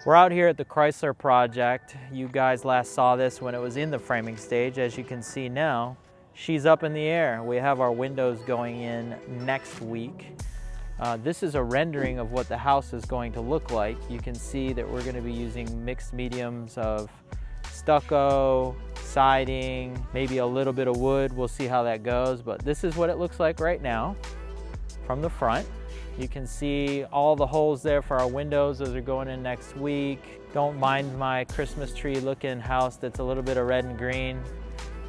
We're out here at the Chrysler project. You guys last saw this when it was in the framing stage. As you can see now, she's up in the air. We have our windows going in next week. This is a rendering of what the house is going to look like. You can see that we're going to be using mixed mediums of stucco, siding, maybe a little bit of wood. We'll see how that goes, but this is what it looks like right now from the front. You can see all the holes there for our windows. Those are going in next week. Don't mind my Christmas tree looking house that's a little bit of red and green.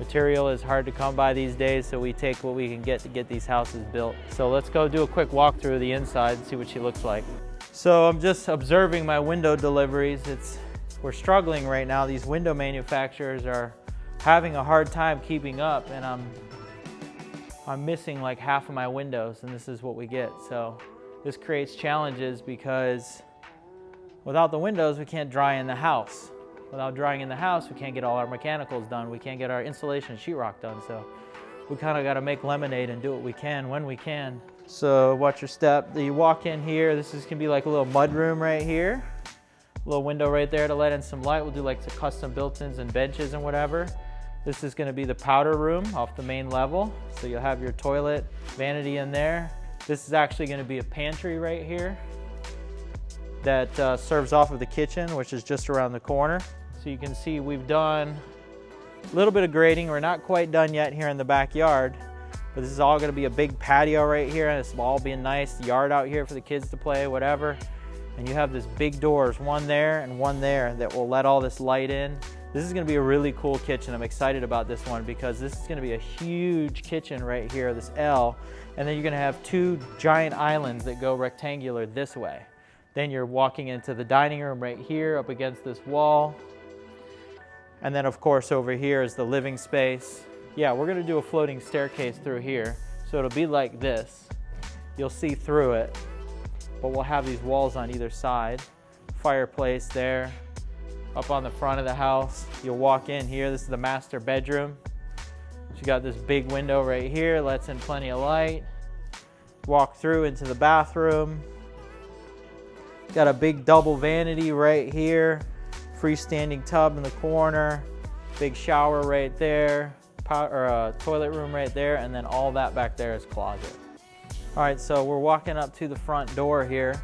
Material is hard to come by these days, so we take what we can get to get these houses built. So let's go do a quick walkthrough of the inside and see what she looks like. So I'm just observing my window deliveries. We're struggling right now. These window manufacturers are having a hard time keeping up, and I'm missing like half of my windows, and this is what we get. So this creates challenges because without the windows, we can't dry in the house. Without drying in the house, we can't get all our mechanicals done. We can't get our insulation sheetrock done. So we kind of got to make lemonade and do what we can when we can. So watch your step. You walk in here. This is gonna be like a little mud room right here. A little window right there to let in some light. We'll do like some custom built-ins and benches and whatever. This is gonna be the powder room off the main level. So you'll have your toilet vanity in there. This is actually gonna be a pantry right here that serves off of the kitchen, which is just around the corner. So you can see we've done a little bit of grading. We're not quite done yet here in the backyard, but this is all gonna be a big patio right here, and it's all being nice yard out here for the kids to play, whatever. And you have this big doors, one there and one there, that will let all this light in. This is gonna be a really cool kitchen. I'm excited about this one because this is gonna be a huge kitchen right here, this L, and then you're gonna have two giant islands that go rectangular this way. Then you're walking into the dining room right here up against this wall. And then of course over here is the living space. Yeah, we're gonna do a floating staircase through here. So it'll be like this. You'll see through it, but we'll have these walls on either side. Fireplace there. Up on the front of the house, you'll walk in here. This is the master bedroom. You got this big window right here, lets in plenty of light. Walk through into the bathroom. Got a big double vanity right here. Freestanding tub in the corner. Big shower right there. Toilet room right there, and then all that back there is closet. All right, so we're walking up to the front door here.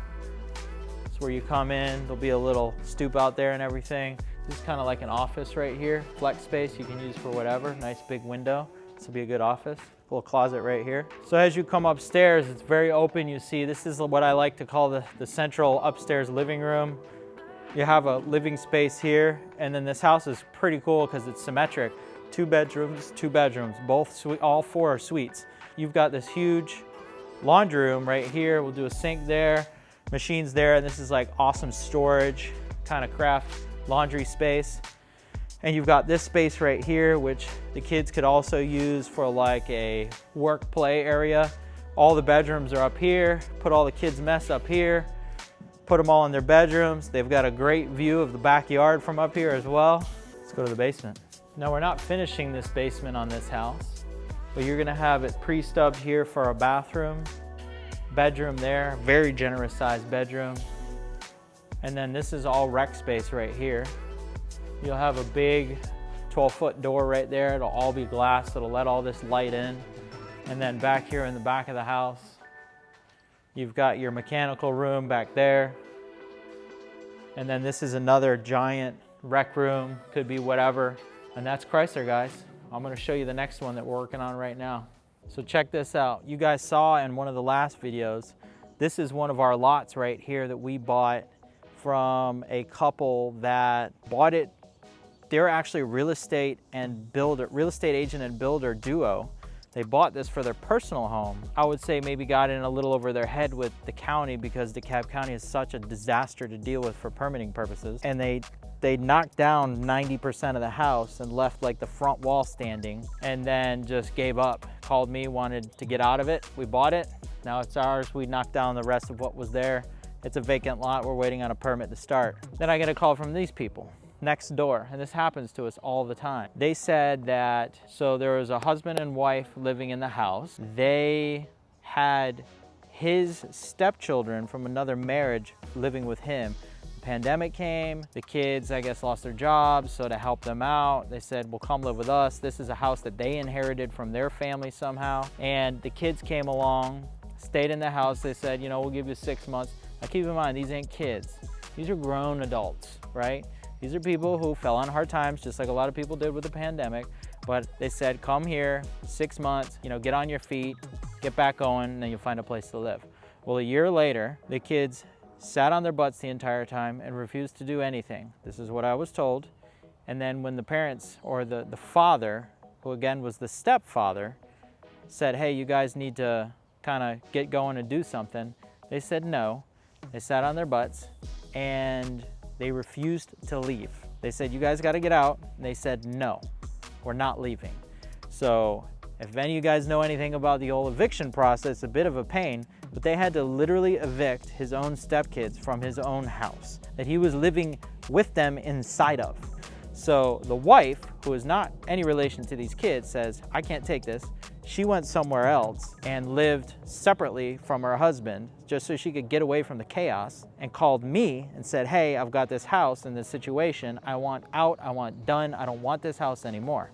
Where you come in, there'll be a little stoop out there and everything. This is kind of like an office right here. Flex space you can use for whatever. Nice big window. This will be a good office. A little closet right here. So as you come upstairs, it's very open. You see, this is what I like to call the central upstairs living room. You have a living space here, and then this house is pretty cool because it's symmetric. 2 bedrooms, 2 bedrooms, all 4 are suites. You've got this huge laundry room right here. We'll do a sink there. Machines there, and this is like awesome storage, kind of craft laundry space. And you've got this space right here, which the kids could also use for like a work play area. All the bedrooms are up here. Put all the kids' mess up here. Put them all in their bedrooms. They've got a great view of the backyard from up here as well. Let's go to the basement. Now we're not finishing this basement on this house, but you're gonna have it pre-stubbed here for a bathroom. Bedroom there, very generous sized bedroom. And then this is all rec space right here. You'll have a big 12-foot door right there. It'll all be glass. It'll let all this light in. And then back here in the back of the house, you've got your mechanical room back there. And then this is another giant rec room, could be whatever. And that's Chrysler, guys. I'm gonna show you the next one that we're working on right now. So check this out. You guys saw in one of the last videos, this is one of our lots right here that we bought from a couple that bought it. They're actually real estate agent and builder duo. They bought this for their personal home. I would say maybe got in a little over their head with the county because DeKalb County is such a disaster to deal with for permitting purposes. And they knocked down 90% of the house and left like the front wall standing, and then just gave up. Called me, wanted to get out of it. We bought it, now it's ours. We knocked down the rest of what was there. It's a vacant lot, we're waiting on a permit to start. Then I get a call from these people next door, and this happens to us all the time. They said that, so there was a husband and wife living in the house. They had his stepchildren from another marriage living with him. Pandemic came, the kids, I guess, lost their jobs, so to help them out, they said, well, come live with us. This is a house that they inherited from their family somehow. And the kids came along, stayed in the house. They said, you know, we'll give you 6 months. Now keep in mind, these ain't kids. These are grown adults, right? These are people who fell on hard times, just like a lot of people did with the pandemic. But they said, come here, 6 months, you know, get on your feet, get back going, and then you'll find a place to live. Well, a year later, the kids sat on their butts the entire time and refused to do anything. This is what I was told. And then when the parents, or the father, who again was the stepfather, said, hey, you guys need to kind of get going and do something, they said no. They sat on their butts and they refused to leave. They said, you guys got to get out. And they said, no, we're not leaving. So if any of you guys know anything about the old eviction process, it's a bit of a pain, but they had to literally evict his own stepkids from his own house that he was living with them inside of. So the wife, who is not any relation to these kids, says, I can't take this. She went somewhere else and lived separately from her husband just so she could get away from the chaos, and called me and said, hey, I've got this house in this situation. I want out, I want done. I don't want this house anymore.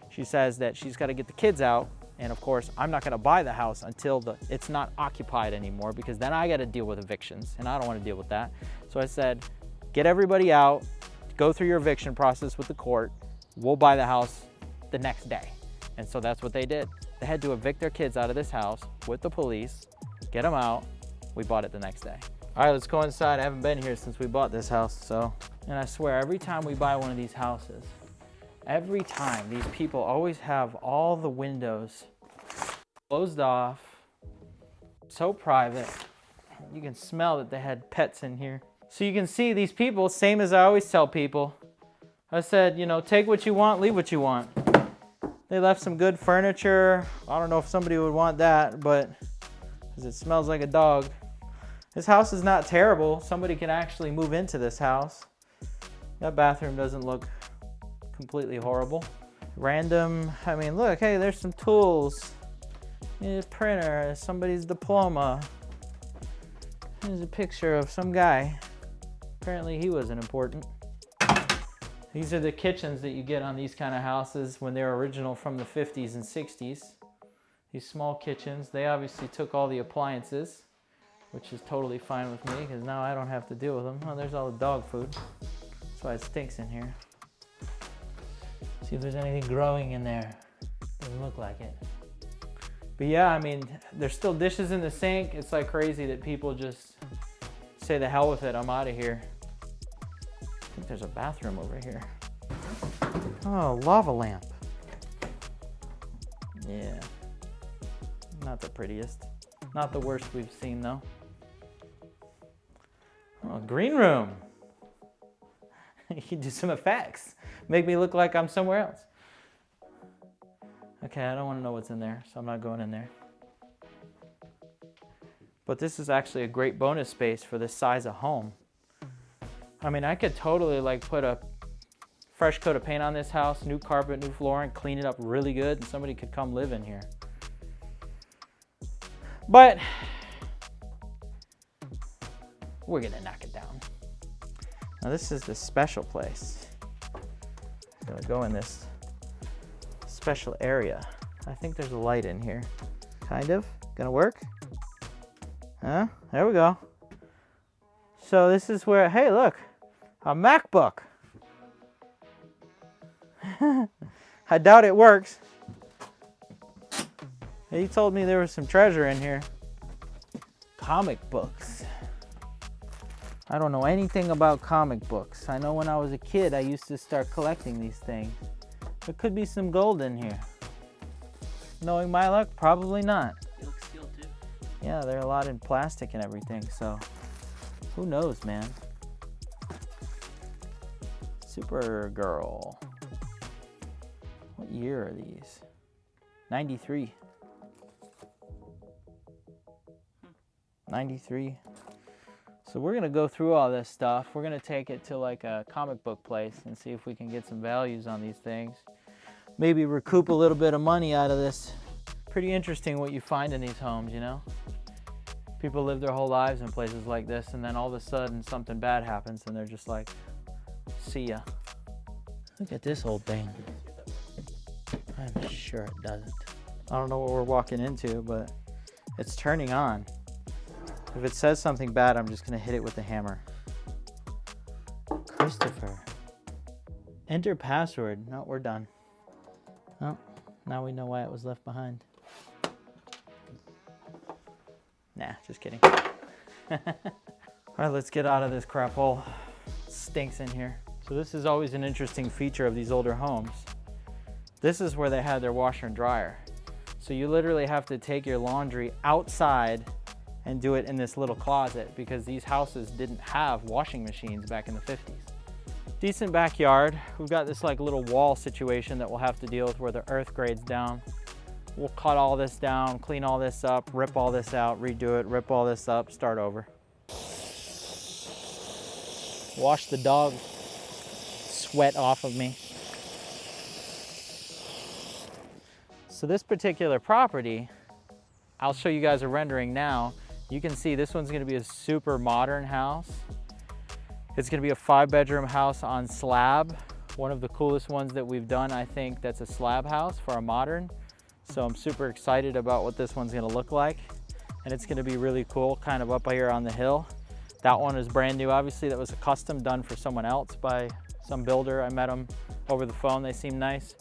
She says that she's got to get the kids out. And of course, I'm not going to buy the house until it's not occupied anymore, because then I got to deal with evictions and I don't want to deal with that. So I said, get everybody out, go through your eviction process with the court. We'll buy the house the next day. And so that's what they did. They had to evict their kids out of this house with the police, get them out. We bought it the next day. All right, let's go inside. I haven't been here since we bought this house. And I swear, every time we buy one of these houses, every time, these people always have all the windows closed off, so private. You can smell that they had pets in here. So you can see these people, same as I always tell people. I said, you know, take what you want, leave what you want. They left some good furniture. I don't know if somebody would want that, but because it smells like a dog. This house is not terrible. Somebody can actually move into this house. That bathroom doesn't look completely horrible. Random, I mean, look, hey, there's some tools. Here's a printer, somebody's diploma. Here's a picture of some guy. Apparently he wasn't important. These are the kitchens that you get on these kind of houses when they're original from the 50s and 60s. These small kitchens. They obviously took all the appliances, which is totally fine with me because now I don't have to deal with them. Oh, there's all the dog food. That's why it stinks in here. See if there's anything growing in there. Doesn't look like it. But yeah, I mean, there's still dishes in the sink. It's like crazy that people just say the hell with it, I'm out of here. I think there's a bathroom over here. Oh, lava lamp. Yeah. Not the prettiest. Not the worst we've seen though. Oh, green room. You can do some effects. Make me look like I'm somewhere else. Okay, I don't want to know what's in there, so I'm not going in there. But this is actually a great bonus space for this size of home. I mean, I could totally like put a fresh coat of paint on this house, new carpet, new flooring, clean it up really good, and somebody could come live in here. But we're gonna knock it down. Now this is the special place. I'm gonna go in this special area. I think there's a light in here. Kind of. Gonna work? Huh? There we go. So this is where, hey look, a MacBook. I doubt it works. He told me there was some treasure in here. Comic books. I don't know anything about comic books. I know when I was a kid, I used to start collecting these things. There could be some gold in here. Knowing my luck, probably not. They look sealed too. Yeah, they're a lot in plastic and everything, so who knows, man. Supergirl. What year are these? 93. 93. So we're gonna go through all this stuff. We're gonna take it to like a comic book place and see if we can get some values on these things. Maybe recoup a little bit of money out of this. Pretty interesting what you find in these homes, you know? People live their whole lives in places like this, and then all of a sudden something bad happens and they're just like, see ya. Look at this old thing. I'm sure it doesn't. I don't know what we're walking into, but it's turning on. If it says something bad, I'm just gonna hit it with the hammer. Christopher. Enter password. No, we're done. Oh, now we know why it was left behind. Nah, just kidding. All right, let's get out of this crap hole. It stinks in here. So this is always an interesting feature of these older homes. This is where they had their washer and dryer. So you literally have to take your laundry outside and do it in this little closet because these houses didn't have washing machines back in the 50s. Decent backyard. We've got this like little wall situation that we'll have to deal with where the earth grades down. We'll cut all this down, clean all this up, rip all this out, redo it, rip all this up, start over. Wash the dog sweat off of me. So this particular property, I'll show you guys a rendering now. You can see this one's gonna be a super modern house. It's gonna be a 5-bedroom house on slab. One of the coolest ones that we've done, I think, that's a slab house for a modern. So I'm super excited about what this one's gonna look like. And it's gonna be really cool, kind of up here on the hill. That one is brand new, obviously. That was a custom done for someone else by some builder. I met them over the phone, they seem nice.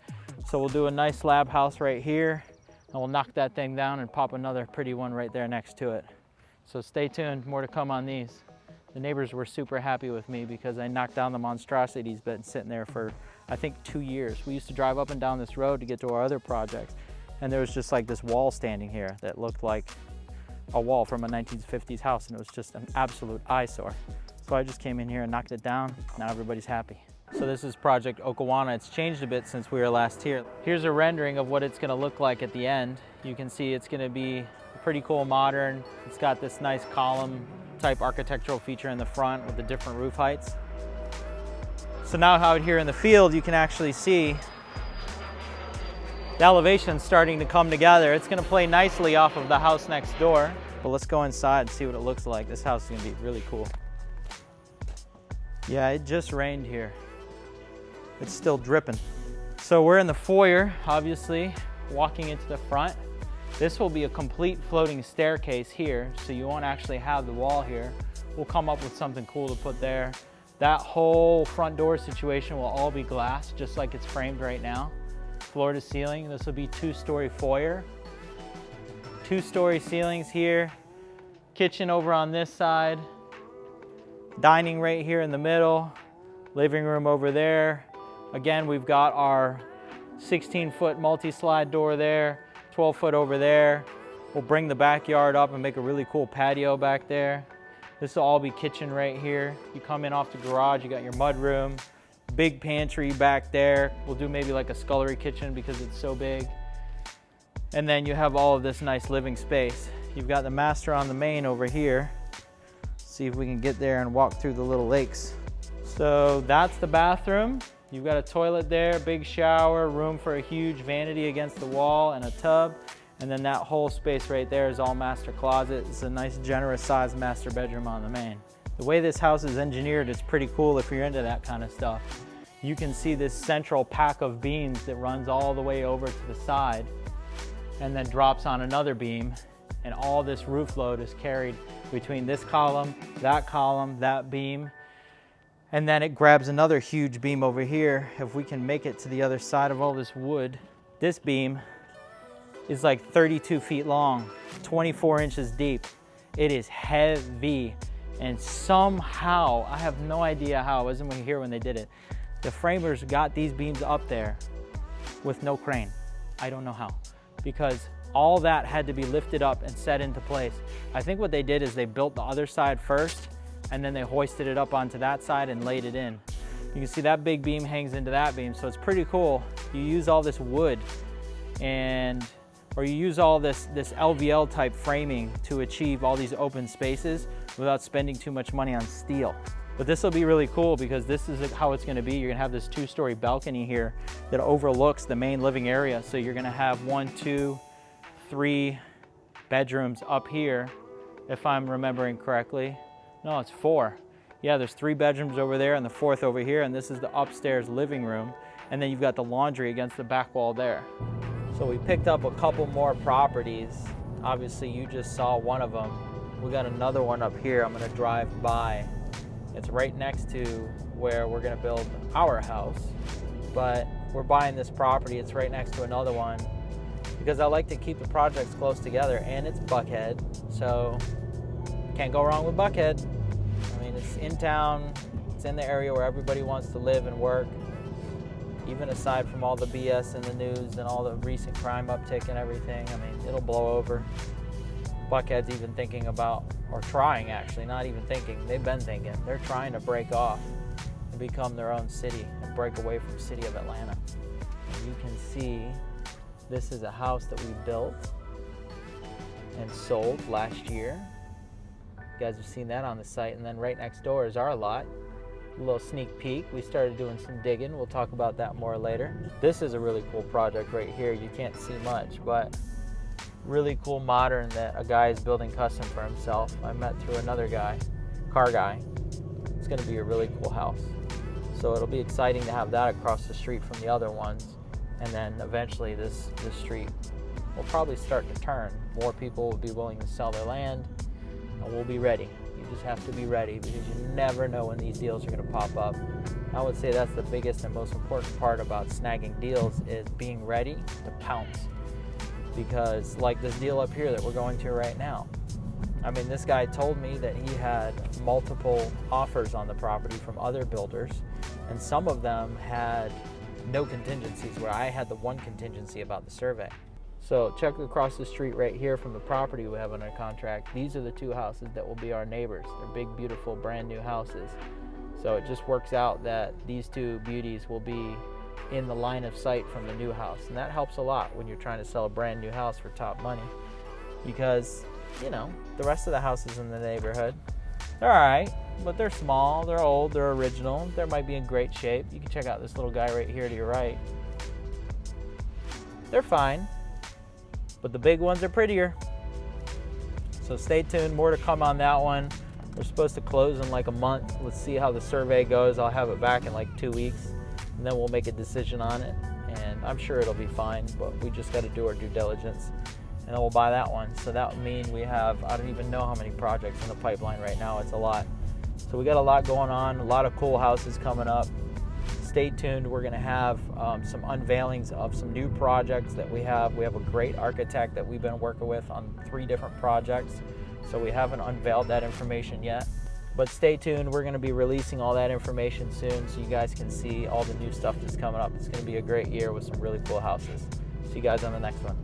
So we'll do a nice slab house right here, and we'll knock that thing down and pop another pretty one right there next to it. So stay tuned, more to come on these. The neighbors were super happy with me because I knocked down the monstrosity that's been sitting there for, I think, 2 years. We used to drive up and down this road to get to our other project, and there was just like this wall standing here that looked like a wall from a 1950s house, and it was just an absolute eyesore. So I just came in here and knocked it down. Now everybody's happy. So this is Project Okawana. It's changed a bit since we were last here. Here's a rendering of what it's gonna look like at the end. You can see it's gonna be pretty cool modern. It's got this nice column type architectural feature in the front with the different roof heights. So now out here in the field, you can actually see the elevation's starting to come together. It's gonna play nicely off of the house next door. But let's go inside and see what it looks like. This house is gonna be really cool. Yeah, it just rained here. It's still dripping. So we're in the foyer, obviously, walking into the front. This will be a complete floating staircase here, so you won't actually have the wall here. We'll come up with something cool to put there. That whole front door situation will all be glass, just like it's framed right now. Floor to ceiling, this will be 2-story foyer. 2-story ceilings here. Kitchen over on this side. Dining right here in the middle. Living room over there. Again, we've got our 16-foot multi-slide door there, 12-foot over there. We'll bring the backyard up and make a really cool patio back there. This will all be kitchen right here. You come in off the garage, you got your mud room, big pantry back there. We'll do maybe like a scullery kitchen because it's so big. And then you have all of this nice living space. You've got the master on the main over here. See if we can get there and walk through the little lakes. So that's the bathroom. You've got a toilet there, big shower, room for a huge vanity against the wall and a tub. And then that whole space right there is all master closet. It's a nice generous sized master bedroom on the main. The way this house is engineered is pretty cool if you're into that kind of stuff. You can see this central pack of beams that runs all the way over to the side and then drops on another beam. And all this roof load is carried between this column, that beam. And then it grabs another huge beam over here. If we can make it to the other side of all this wood, this beam is like 32 feet long, 24 inches deep. It is heavy. And somehow, I have no idea how, I wasn't here when they did it, the framers got these beams up there with no crane. I don't know how, because all that had to be lifted up and set into place. I think what they did is they built the other side first, and then they hoisted it up onto that side and laid it in. You can see that big beam hangs into that beam, so it's pretty cool. You use all this wood or you use all this LVL type framing to achieve all these open spaces without spending too much money on steel. But this will be really cool because this is how it's gonna be. You're gonna have this 2-story balcony here that overlooks the main living area. So you're gonna have 1, 2, 3 bedrooms up here, if I'm remembering correctly. No, it's 4. Yeah, there's 3 bedrooms over there and the 4th over here, and this is the upstairs living room. And then you've got the laundry against the back wall there. So we picked up a couple more properties. Obviously, you just saw one of them. We got another one up here I'm gonna drive by. It's right next to where we're gonna build our house, but we're buying this property. It's right next to another one because I like to keep the projects close together, and it's Buckhead, so can't go wrong with Buckhead. I mean, it's in town, it's in the area where everybody wants to live and work. Even aside from all the BS in the news and all the recent crime uptick and everything, I mean, it'll blow over. Buckhead's even thinking about, or trying actually, not even thinking, they've been thinking, they're trying to break off and become their own city and break away from the city of Atlanta. And you can see this is a house that we built and sold last year. You guys have seen that on the site, and then right next door is our lot. A little sneak peek. We started doing some digging. We'll talk about that more later. This is a really cool project right here. You can't see much, but really cool modern that a guy is building custom for himself. I met through another guy, car guy. It's going to be a really cool house. So it'll be exciting to have that across the street from the other ones. And then eventually this street will probably start to turn. More people will be willing to sell their land, and we'll be ready. You just have to be ready because you never know when these deals are going to pop up. I would say that's the biggest and most important part about snagging deals is being ready to pounce. Because like this deal up here that we're going to right now, I mean, this guy told me that he had multiple offers on the property from other builders, and some of them had no contingencies, where I had the one contingency about the survey. So check across the street right here from the property we have under contract. These are the 2 houses that will be our neighbors. They're big, beautiful, brand new houses. So it just works out that these 2 beauties will be in the line of sight from the new house. And that helps a lot when you're trying to sell a brand new house for top money, because, you know, the rest of the houses in the neighborhood, they're all right, but they're small, they're old, they're original, they might be in great shape. You can check out this little guy right here to your right. They're fine, but the big ones are prettier. So stay tuned, more to come on that one. We're supposed to close in like a month. Let's see how the survey goes. I'll have it back in like 2 weeks, and then we'll make a decision on it. And I'm sure it'll be fine, but we just got to do our due diligence, and then we'll buy that one. So that would mean we have, I don't even know how many projects in the pipeline right now. It's a lot. So we got a lot going on, a lot of cool houses coming up. Stay tuned. We're going to have some unveilings of some new projects that we have. We have a great architect that we've been working with on 3 different projects. So we haven't unveiled that information yet. But stay tuned. We're going to be releasing all that information soon so you guys can see all the new stuff that's coming up. It's going to be a great year with some really cool houses. See you guys on the next one.